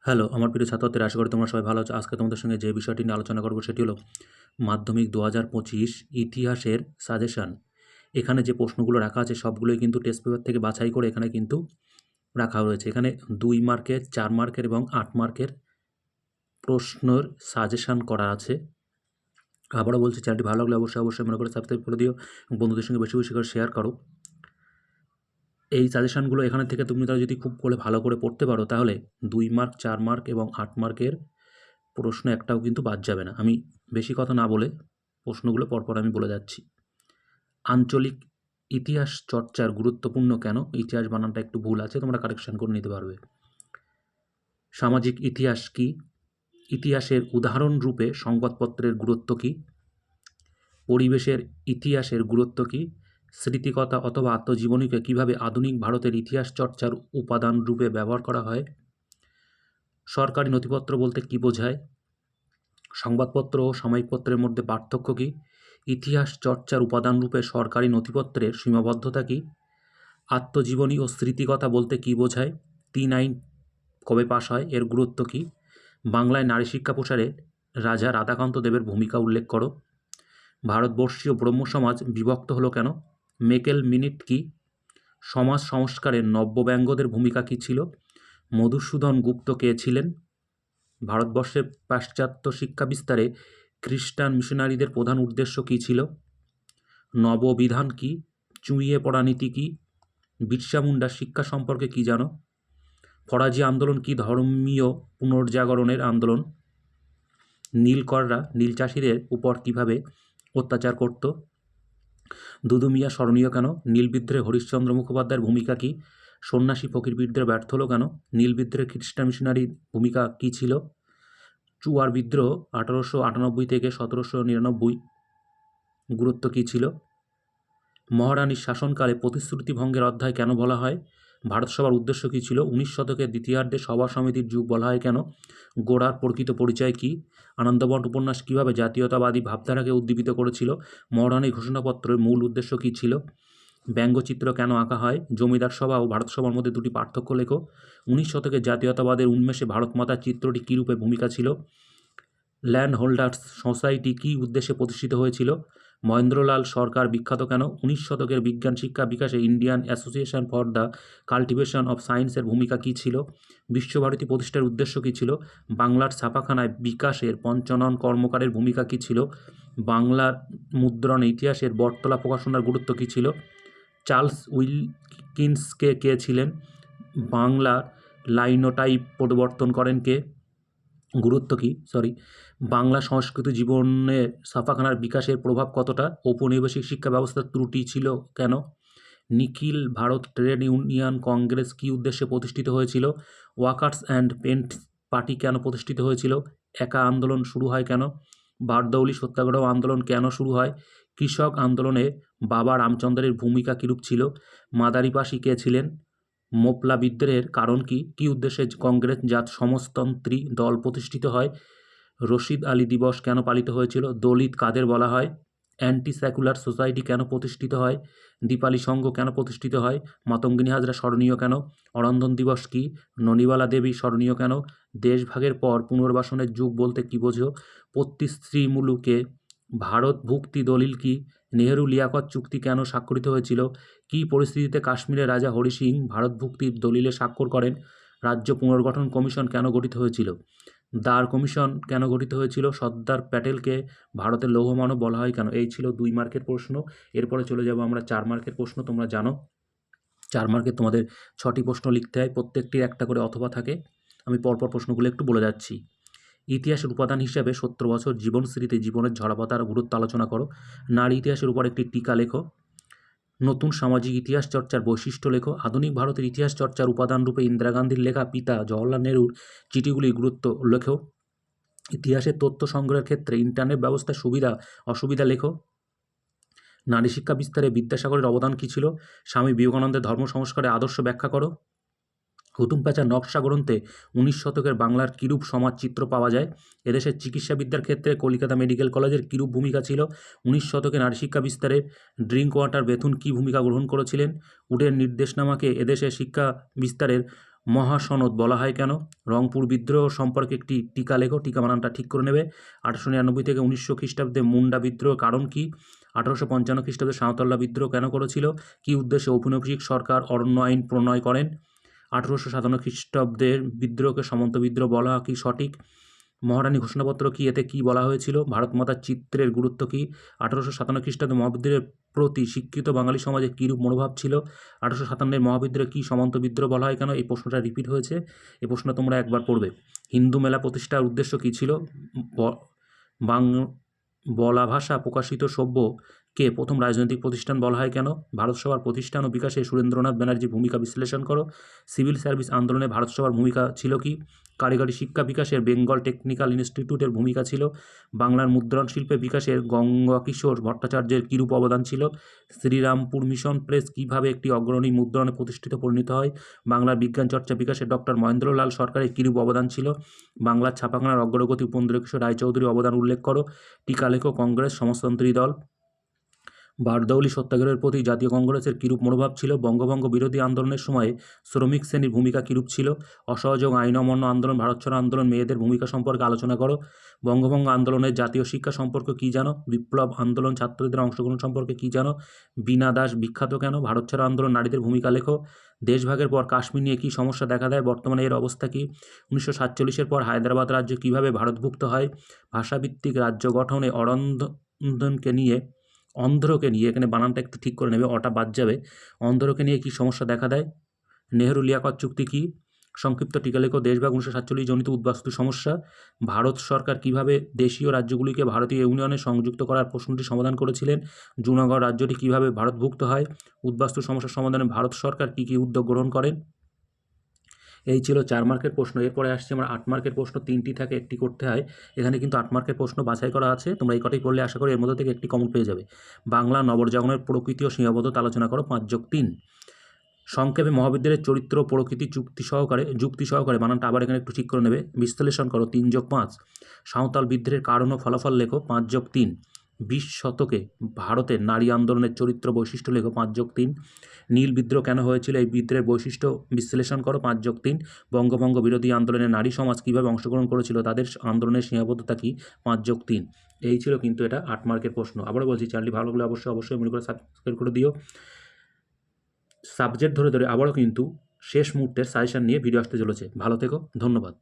Hello, আমার প্রিয় ছাত্রছাত্রীরা, আশা করি তোমরা সবাই ভালো আছো। আজকে তোমাদের সঙ্গে যে বিষয়টি নিয়ে আলোচনা করব সেটি হলো মাধ্যমিক ২০২৫ ইতিহাসের সাজেশন। এখানে যে প্রশ্নগুলো রাখা আছে সবগুলোই কিন্তু টেস্ট পেপার থেকে বাছাই করে এখানে কিন্তু রাখা রয়েছে। এখানে ২ মার্কের, ৪ মার্কের এবং ৮ মার্কের প্রশ্নের সাজেশন করা আছে। আবারও বলছি, চ্যানেলটি ভালো লাগলে অবশ্যই মনে করে সাবস্ক্রাইব করে দিও এবং বন্ধুদের সঙ্গে বেশি বেশি করে শেয়ার করো। এই সাজেশনগুলো এখানে থেকে তুমি তারা যদি খুব করে ভালো করে পড়তে পারো তাহলে ২ মার্ক, ৪ মার্ক এবং ৮ মার্কের প্রশ্ন একটাও কিন্তু বাদ যাবে না। আমি বেশি কথা না বলে প্রশ্নগুলো পরপর আমি বলে যাচ্ছি। আঞ্চলিক ইতিহাস চর্চার গুরুত্বপূর্ণ কেন? ইতিহাস বানানটা একটু ভুল আছে, তোমরা কারেকশন করে নিতে পারবে। সামাজিক ইতিহাস কি? ইতিহাসের উদাহরণ রূপে সংবাদপত্রের গুরুত্ব কি? পরিবেশের ইতিহাসের গুরুত্ব কি? স্মৃতিকথা অথবা আত্মজীবনীকে কিভাবে আধুনিক ভারতের ইতিহাস চর্চার উপাদান রূপে ব্যবহার করা হয়? সরকারি নথিপত্র বলতে কী বোঝায়? সংবাদপত্র ও সাময়িক পত্রের মধ্যে পার্থক্য কী? ইতিহাস চর্চার উপাদানরূপে সরকারি নথিপত্রের সীমাবদ্ধতা কী? আত্মজীবনী ও স্মৃতিকথা বলতে কী বোঝায়? ৩ আইন কবে পাশ হয়? এর গুরুত্ব কী? বাংলায় নারী শিক্ষা প্রসারে রাজা রাধাকান্ত দেবের ভূমিকা উল্লেখ করো। ভারতবর্ষীয় ব্রহ্ম সমাজ বিভক্ত হলো কেন? মেকেল মিনিট কী? সমাজ সংস্কারে নব্যব্যঙ্গদের ভূমিকা কী ছিল? মধুসূদন গুপ্ত কে ছিলেন? ভারতবর্ষের পাশ্চাত্য শিক্ষা বিস্তারে খ্রিস্টান মিশনারিদের প্রধান উদ্দেশ্য কী ছিল? নববিধান কী? চুঁইয়ে পড়া নীতি কী? বিরসা মুন্ডার শিক্ষা সম্পর্কে কী জানো? ফরাজি আন্দোলন কী ধর্মীয় পুনর্জাগরণের আন্দোলন? নীলকররা নীল চাষিদের উপর কীভাবে অত্যাচার করত? দুদু মিয়া স্মরণীয় কেন? নীল বিদ্রোহে হরিশ্চন্দ্র মুখোপাধ্যায়ের ভূমিকা কী? সন্ন্যাসী ফকির বিদ্রোহে ব্যর্থ হলো কেন? নীল বিদ্রোহে খ্রিস্টান মিশনারির ভূমিকা কী ছিল? চুয়ার বিদ্রোহ ১৮৯৮ থেকে ১৭৯৯ গুরুত্ব কী ছিল? মহারানীর শাসনকালে প্রতিশ্রুতি ভঙ্গের অধ্যায় কেন বলা হয়? ভারতসভার উদ্দেশ্য কী ছিল? ১৯ শতকের দ্বিতীয়ার্ধে সভা সমিতির যুগ বলা হয় কেন? গোড়ার প্রকৃত পরিচয় কী? আনন্দবন উপন্যাস কীভাবে জাতীয়তাবাদী ভাবধারাকে উদ্দীপিত করেছিল? মহারানীর ঘোষণাপত্রের মূল উদ্দেশ্য কী ছিল? ব্যঙ্গচিত্র কেন আঁকা হয়? জমিদার সভা ও ভারত সভার মধ্যে দুটি পার্থক্য লেখো। ১৯ শতকের জাতীয়তাবাদের উন্মেষে ভারতমাতার চিত্রটি কীরূপে ভূমিকা ছিল? ল্যান্ড হোল্ডার্স সোসাইটি কী উদ্দেশ্যে প্রতিষ্ঠিত হয়েছিল? মহেন্দ্রলাল সরকার বিখ্যাত কেন? ১৯ শতকের বিজ্ঞান শিক্ষা বিকাশে Indian association for the cultivation of সায়েন্সের ভূমিকা কী ছিল? বিশ্বভারতী প্রতিষ্ঠার উদ্দেশ্য কী ছিল? বাংলার ছাপাখানায় বিকাশের পঞ্চানন কর্মকারের ভূমিকা কী ছিল? বাংলার মুদ্রণ ইতিহাসের বটতলা প্রকাশনার গুরুত্ব কী ছিল? চার্লস উইলকিন্সকে কে ছিলেন? বাংলার লাইনোটাইপ প্রবর্তন করেন কে? গুরুত্ব কী? বাংলা সংস্কৃত জীবনের ছাপাখানার বিকাশের প্রভাব কতটা? ঔপনিবেশিক শিক্ষা ব্যবস্থার ত্রুটি ছিল কেন? নিখিল ভারত ট্রেড ইউনিয়ন কংগ্রেস কী উদ্দেশ্যে প্রতিষ্ঠিত হয়েছিল? ওয়ার্কার্স অ্যান্ড পেন্টস পার্টি কেন প্রতিষ্ঠিত হয়েছিল? একা আন্দোলন শুরু হয় কেন? বারদৌলি সত্যাগ্রহ আন্দোলন কেন শুরু হয়? কৃষক আন্দোলনে বাবা রামচন্দ্রের ভূমিকা কীরূপ ছিল? মাদারিপাশি কে ছিলেন? মোপলা বিদ্রোহের কারণ কী? কী উদ্দেশ্যে কংগ্রেস জাত সমাজতন্ত্রী দল প্রতিষ্ঠিত হয়? রশিদ আলী দিবস কেন পালিত হয়েছিল? দলিত কাদের বলা হয়? অ্যান্টি সেকুলার সোসাইটি কেন প্রতিষ্ঠিত হয়? দীপালি সংঘ কেন প্রতিষ্ঠিত হয়? মাতঙ্গিনী হাজরা স্মরণীয় কেন? অরন্ধন দিবস কী? ননিবালা দেবী স্মরণীয় কেন? দেশভাগের পর পুনর্বাসনের যুগ বলতে কী বোঝো? পত্তিশ্রীমুলুকে ভারত ভুক্তি দলিল কী? নেহেরু লিয়াকত চুক্তি কেন স্বাক্ষরিত হয়েছিল? কী পরিস্থিতিতে কাশ্মীরের রাজা হরি সিং ভারত ভুক্তির দলিলে স্বাক্ষর করেন? রাজ্য পুনর্গঠন কমিশন কেন গঠিত হয়েছিল? দার কমিশন কেন গঠিত হয়েছিল? সর্দার প্যাটেলকে ভারতের লৌহমানব বলা হয় কেন? এই ছিল ২ মার্কের প্রশ্ন। এরপরে চলে যাব আমরা ৪ মার্কের প্রশ্ন। তোমরা জানো ৪ মার্কে তোমাদের ৬টি প্রশ্ন লিখতে হয়, প্রত্যেকটির একটা করে অথবা থাকে। আমি পরপর প্রশ্নগুলো একটু বলে যাচ্ছি। ইতিহাসের উপাদান হিসাবে ৭০ বছর জীবনস্মৃতি জীবনের ঝরাপাতার গুরুত্ব আলোচনা করো। নারী ইতিহাসের উপর একটি টীকা লেখো। নতুন সামাজিক ইতিহাস চর্চার বৈশিষ্ট্য লেখো। আধুনিক ভারতের ইতিহাস চর্চার উপাদানরূপে ইন্দিরা গান্ধীর লেখা পিতা জওহরলাল নেহরুর চিঠিগুলির গুরুত্ব লেখো। ইতিহাসের তথ্য সংগ্রহের ক্ষেত্রে ইন্টারনেট ব্যবস্থার সুবিধা অসুবিধা লেখো। নারী শিক্ষা বিস্তারে বিদ্যাসাগরের অবদান কী ছিল? স্বামী বিবেকানন্দের ধর্ম সংস্কারে আদর্শ ব্যাখ্যা করো। হুতুম প্যাঁচার নকশা গ্রন্থে ১৯ শতকের বাংলার কিরূপ সমাজ চিত্র পাওয়া যায়? এদেশের চিকিৎসাবিদ্যার ক্ষেত্রে কলকাতা মেডিকেল কলেজের কিরূপ ভূমিকা ছিল? ১৯ শতকে নারী শিক্ষা বিস্তারে ড্রিঙ্ক ওয়াটার বেথুন কী ভূমিকা গ্রহণ করেছিলেন? উডের নির্দেশনামাকে এদেশের শিক্ষা বিস্তারের মহাসনদ বলা হয় কেন? রংপুর বিদ্রোহ সম্পর্কে একটি টিকা লেখো, টিকা বানানটা ঠিক করে নেবে। 1899 থেকে 1900 খ্রিস্টাব্দে মুন্ডা বিদ্রোহ কারণ কি? 1855 খ্রিস্টাব্দে সাঁওতালরা বিদ্রোহ কেন করেছিল? কি উদ্দেশ্যে ঔপনিবেশিক সরকার অরণ্য আইন প্রণয় করেন? 1857 খ্রিস্টাব্দের বিদ্রোহকে সামন্ত বিদ্রোহ বলা কি সঠিক? মহারানী ঘোষণাপত্র কি, এতে কি বলা হয়েছিল? ভারত মাতার চিত্রের গুরুত্ব কি? 1857 খ্রিস্টাব্দে মহাবিদ্রোহের প্রতি শিক্ষিত বাঙালি সমাজে কীরূপ মনোভাব ছিল? 1857 মহাবিদ্রোহে কি সামন্ত বিদ্রোহ বলা হয় কেন? এই প্রশ্নটা রিপিট হয়েছে, এই প্রশ্ন তোমরা একবার পড়বে। হিন্দু মেলা প্রতিষ্ঠার উদ্দেশ্য কী ছিল? বলা ভাষা প্রকাশিত সভ্যকে প্রথম রাজনৈতিক প্রতিষ্ঠান বলা হয় কেন? ভারত সভার প্রতিষ্ঠান ও বিকাশে সুরেন্দ্রনাথ ব্যানার্জির ভূমিকা বিশ্লেষণ করো। সিভিল সার্ভিস আন্দোলনে ভারত সভার ভূমিকা ছিল কি? কারিগরি শিক্ষা বিকাশের বেঙ্গল টেকনিক্যাল ইনস্টিটিউটের ভূমিকা ছিল। বাংলার মুদ্রণ শিল্পের বিকাশের গঙ্গাকিশোর ভট্টাচার্যের কীরূপ অবদান ছিল? শ্রীরামপুর মিশন প্রেস কীভাবে একটি অগ্রণী মুদ্রণে প্রতিষ্ঠিত পরিণত হয়? বাংলার বিজ্ঞান চর্চা বিকাশে ডক্টর মহেন্দ্রলাল সরকারের কীরূপ অবদান ছিল? বাংলার ছাপাখানার অগ্রগতি উপেন্দ্রকিশোর রায়চৌধুরীর অবদান উল্লেখ করো। টিকা লেখো। কংগ্রেস সমাজতন্ত্রী দল। বারদৌলি সত্যাগ্রহের প্রতি জাতীয় কংগ্রেসের কীরূপ মনোভাব ছিল? বঙ্গভঙ্গ বিরোধী আন্দোলনের সময়ে শ্রমিক শ্রেণীর ভূমিকা কীরূপ ছিল? অসহযোগ আইন অমান্য আন্দোলন, ভারত ছাড়ো আন্দোলন, মেয়েদের ভূমিকা সম্পর্কে আলোচনা করো। বঙ্গভঙ্গ আন্দোলনের জাতীয় শিক্ষা সম্পর্কে কী জানো? বিপ্লব আন্দোলন ছাত্রদের অংশগ্রহণ সম্পর্কে কী জানো? বীণা দাস বিখ্যাত কেন? ভারত ছাড়ো আন্দোলন, নারীদের ভূমিকা লেখো। দেশভাগের পর কাশ্মীর নিয়ে কী সমস্যা দেখা দেয়? বর্তমানে এর অবস্থা কী? 1947-এর পর হায়দ্রাবাদ রাজ্য কীভাবে ভারতভুক্ত হয়? ভাষাভিত্তিক রাজ্য গঠনে অন্ধ্রকে নিয়ে এখানে বানানটা একটু ঠিক করে নেবে, অটা বাদ যাবে। অন্ধ্রকে নিয়ে কী সমস্যা দেখা দেয়? নেহেরু লিয়াকত চুক্তি কী? সংক্ষিপ্ত টিকা লেখো। দেশভাগ 1947 জনিত উদ্বাস্তু সমস্যা। ভারত সরকার কিভাবে দেশীয় রাজ্যগুলিকে ভারতীয় ইউনিয়নে সংযুক্ত করার প্রশ্নটি সমাধান করেছিলেন? জুনাগড় রাজ্যটি কিভাবে ভারতভুক্ত হয়? উদ্বাস্তু সমস্যা সমাধানে ভারত সরকার কী কী উদ্যোগ গ্রহণ করেন? এই ছিল 4 মার্কের প্রশ্ন। এরপরে আসছে আমার 8 মার্কের প্রশ্ন। 3টি থাকে, একটি করতে হয়। এখানে কিন্তু 8 মার্কের প্রশ্ন বাছাই করা আছে, তোমরা এই কটাই পড়লে আশা করি এর মধ্যে থেকে একটি কমন পেয়ে যাবে। বাংলা নবজাগরণের প্রকৃতি ও সীমাবদ্ধতা আলোচনা করো। 5+3। সংক্ষেপে মহাবিদ্যালয়ের চরিত্র ও প্রকৃতি যুক্তি সহকারে বানানটা আবার এখানে একটু ঠিক করে নেবে। বিশ্লেষণ করো। 3+5। সাঁওতাল বিদ্রোহের কারণ ও ফলাফল লেখো। 5+3। 20 শতকে ভারতের নারী আন্দোলনের চরিত্র বৈশিষ্ট্য লেখো। 5+3। নীল বিদ্রোহ কেন হয়েছিল? এই বিদ্রোহের বৈশিষ্ট্য বিশ্লেষণ করো। 5+3। বঙ্গভঙ্গ বিরোধী আন্দোলনে নারী সমাজ কীভাবে অংশগ্রহণ করেছিল, তাদের আন্দোলনের সীমাবদ্ধতা কী? 5+3। এই ছিল কিন্তু এটা 8 মার্কের প্রশ্ন। আবারও বলছি, চ্যানেলটি ভালো লাগলে অবশ্যই মনে করে সাবস্ক্রাইব করে দিও। সাবজেক্ট ধরে আবারও কিন্তু শেষ মুহূর্তের সাজেশন নিয়ে ভিডিও আসতে চলেছে। ভালো থেকো, ধন্যবাদ।